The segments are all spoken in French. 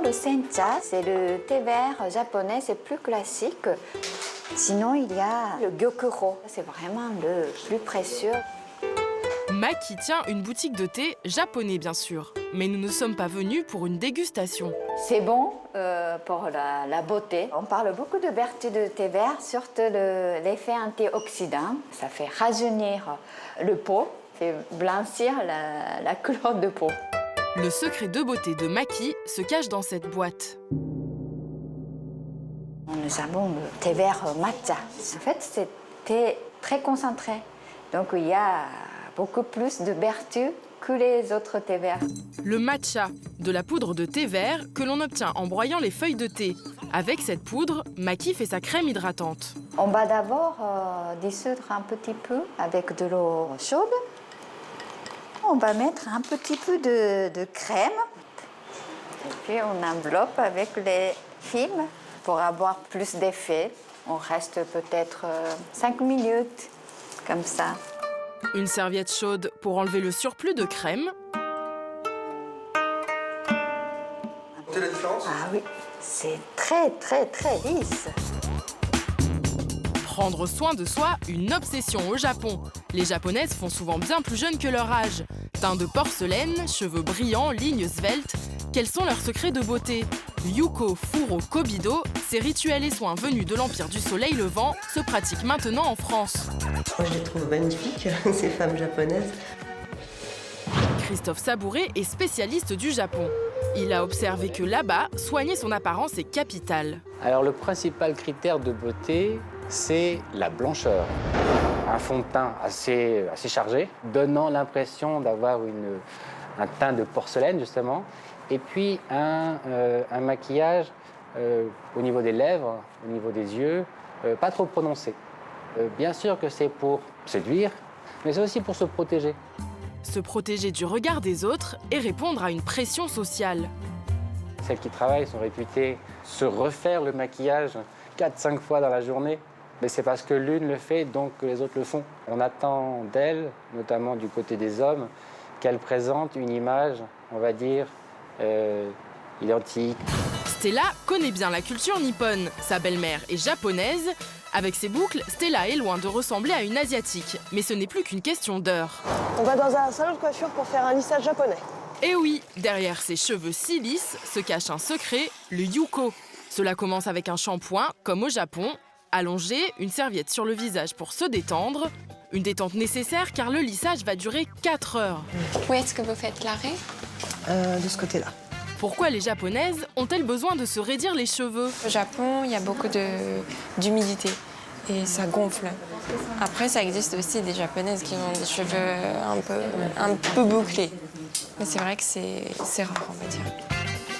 Le sencha, c'est le thé vert japonais, c'est plus classique. Sinon, il y a le gyokuro, c'est vraiment le plus précieux. Maki tient une boutique de thé japonais, bien sûr. Mais nous ne sommes pas venus pour une dégustation. C'est bon pour la beauté. On parle beaucoup de vertus de thé vert, surtout l'effet antioxydant. Ça fait rajeunir le peau, fait blanchir la couleur de peau. Le secret de beauté de Maki se cache dans cette boîte. Nous avons le thé vert matcha. En fait, c'est thé très concentré. Donc, il y a beaucoup plus de vertus que les autres thés verts. Le matcha, de la poudre de thé vert que l'on obtient en broyant les feuilles de thé. Avec cette poudre, Maki fait sa crème hydratante. On va d'abord dissoudre un petit peu avec de l'eau chaude. On va mettre un petit peu de crème. Et puis on enveloppe avec les films pour avoir plus d'effet. On reste peut-être 5 minutes, comme ça. Une serviette chaude pour enlever le surplus de crème. Notez la différence ? Ah oui, c'est très, très, très lisse. Prendre soin de soi, une obsession au Japon. Les Japonaises font souvent bien plus jeunes que leur âge. Teint de porcelaine, cheveux brillants, lignes sveltes. Quels sont leurs secrets de beauté? Yuko Furo Kobido, ces rituels et soins venus de l'Empire du Soleil Levant, se pratiquent maintenant en France. Moi, je les trouve magnifiques, ces femmes japonaises. Christophe Sabouré est spécialiste du Japon. Il a observé que là-bas, soigner son apparence est capital. Alors le principal critère de beauté, c'est la blancheur. Un fond de teint assez chargé, donnant l'impression d'avoir un teint de porcelaine, justement. Et puis un maquillage au niveau des lèvres, au niveau des yeux, pas trop prononcé. Bien sûr que c'est pour séduire, mais c'est aussi pour se protéger. Se protéger du regard des autres et répondre à une pression sociale. Celles qui travaillent sont réputées se refaire le maquillage 4-5 fois dans la journée. Mais c'est parce que l'une le fait, donc que les autres le font. On attend d'elles, notamment du côté des hommes, qu'elles présentent une image, on va dire, identique. Stella connaît bien la culture nippone. Sa belle-mère est japonaise. Avec ses boucles, Stella est loin de ressembler à une asiatique. Mais ce n'est plus qu'une question d'heure. On va dans un salon de coiffure pour faire un lissage japonais. Et oui, derrière ses cheveux si lisses se cache un secret, le yuko. Cela commence avec un shampoing, comme au Japon. Allongé, une serviette sur le visage pour se détendre. Une détente nécessaire car le lissage va durer 4 heures. Où est-ce que vous faites l'arrêt? De ce côté-là. Pourquoi les Japonaises ont-elles besoin de se raidir les cheveux? Au Japon, il y a beaucoup d'humidité et ça gonfle. Après, ça existe aussi des Japonaises qui ont des cheveux un peu bouclés. Mais c'est vrai que c'est rare, on va dire.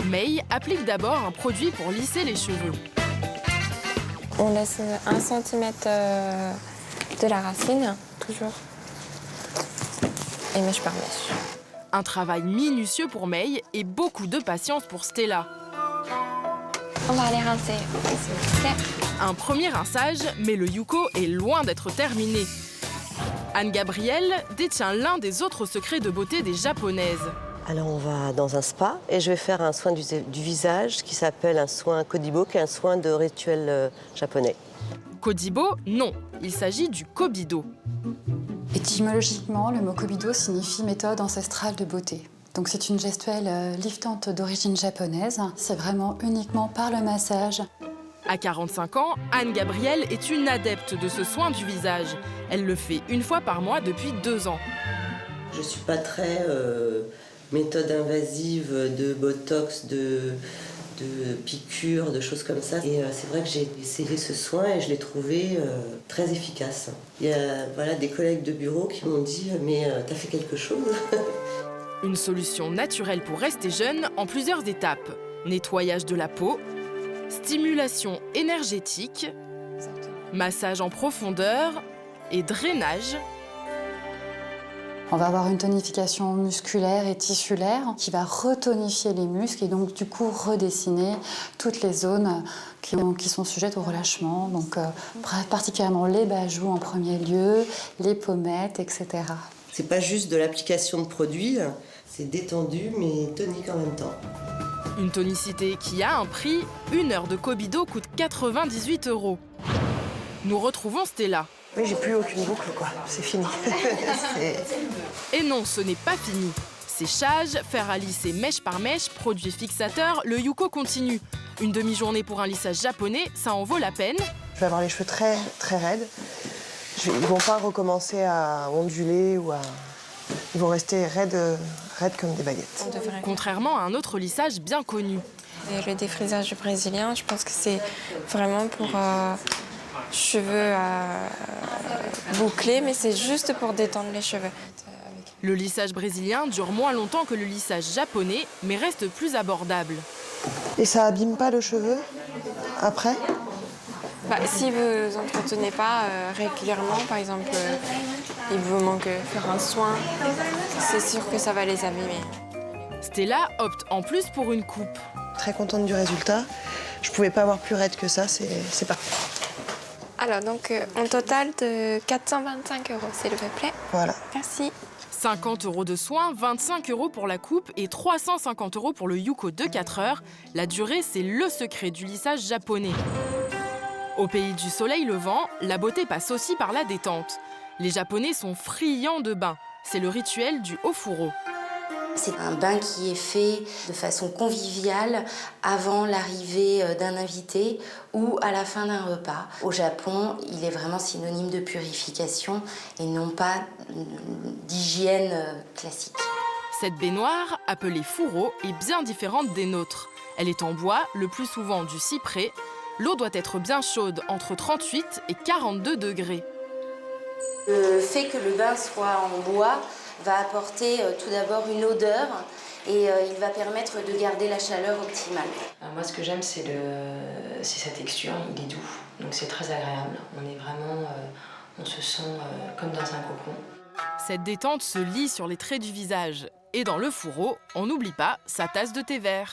Mei applique d'abord un produit pour lisser les cheveux. On laisse 1 cm de la racine, toujours. Et mèche par mèche. Un travail minutieux pour Mei et beaucoup de patience pour Stella. On va aller rincer, s'il vous plaît. Un premier rinçage, mais le yuko est loin d'être terminé. Anne-Gabrielle détient l'un des autres secrets de beauté des Japonaises. Alors on va dans un spa et je vais faire un soin du visage qui s'appelle un soin Kodibo, qui est un soin de rituel japonais. Kodibo, non. Il s'agit du kobido. Étymologiquement, le mot kobido signifie méthode ancestrale de beauté. Donc c'est une gestuelle liftante d'origine japonaise. C'est vraiment uniquement par le massage. À 45 ans, Anne-Gabrielle est une adepte de ce soin du visage. Elle le fait 1 fois par mois depuis 2 ans. Je ne suis pas très méthode invasive de botox, de piqûres, de choses comme ça. Et c'est vrai que j'ai essayé ce soin et je l'ai trouvé très efficace. Il y a des collègues de bureau qui m'ont dit « mais t'as fait quelque chose ?» Une solution naturelle pour rester jeune en plusieurs étapes. Nettoyage de la peau, stimulation énergétique, massage en profondeur et drainage. On va avoir une tonification musculaire et tissulaire qui va retonifier les muscles et donc du coup redessiner toutes les zones qui sont sujettes au relâchement. Donc particulièrement les bas joues en premier lieu, les pommettes, etc. C'est pas juste de l'application de produits, c'est détendu mais tonique en même temps. Une tonicité qui a un prix, 1 heure de Kobido coûte 98 €. Nous retrouvons Stella. Oui, j'ai plus aucune boucle, quoi. C'est fini. Et non, ce n'est pas fini. Séchage, fer à lisser mèche par mèche, produit fixateur, le Yuko continue. Une demi-journée pour un lissage japonais, ça en vaut la peine. Je vais avoir les cheveux très, très raides. Ils vont pas recommencer à onduler ou à... Ils vont rester raides comme des baguettes. Contrairement à un autre lissage bien connu. Et le défrisage brésilien, je pense que c'est vraiment pour cheveux bouclés, mais c'est juste pour détendre les cheveux. Le lissage brésilien dure moins longtemps que le lissage japonais, mais reste plus abordable. Et ça abîme pas le cheveu après? Si vous entretenez pas régulièrement, par exemple, il vous manque faire un soin, c'est sûr que ça va les abîmer. Stella opte en plus pour une coupe. Très contente du résultat. Je pouvais pas avoir plus raide que ça, c'est parfait. Alors donc, en total de 425 €, s'il vous plaît. Voilà. Merci. 50 € de soins, 25 € pour la coupe et 350 € pour le Yuko de 4 heures. La durée, c'est le secret du lissage japonais. Au pays du soleil levant, la beauté passe aussi par la détente. Les Japonais sont friands de bains. C'est le rituel du ofuro. C'est un bain qui est fait de façon conviviale avant l'arrivée d'un invité ou à la fin d'un repas. Au Japon, il est vraiment synonyme de purification et non pas d'hygiène classique. Cette baignoire, appelée furo, est bien différente des nôtres. Elle est en bois, le plus souvent du cyprès. L'eau doit être bien chaude, entre 38 et 42 degrés. Le fait que le bain soit en bois va apporter tout d'abord une odeur et il va permettre de garder la chaleur optimale. Moi, ce que j'aime, c'est sa texture, il est doux, donc c'est très agréable. On se sent comme dans un cocon. Cette détente se lit sur les traits du visage. Et dans le fourreau, on n'oublie pas sa tasse de thé vert.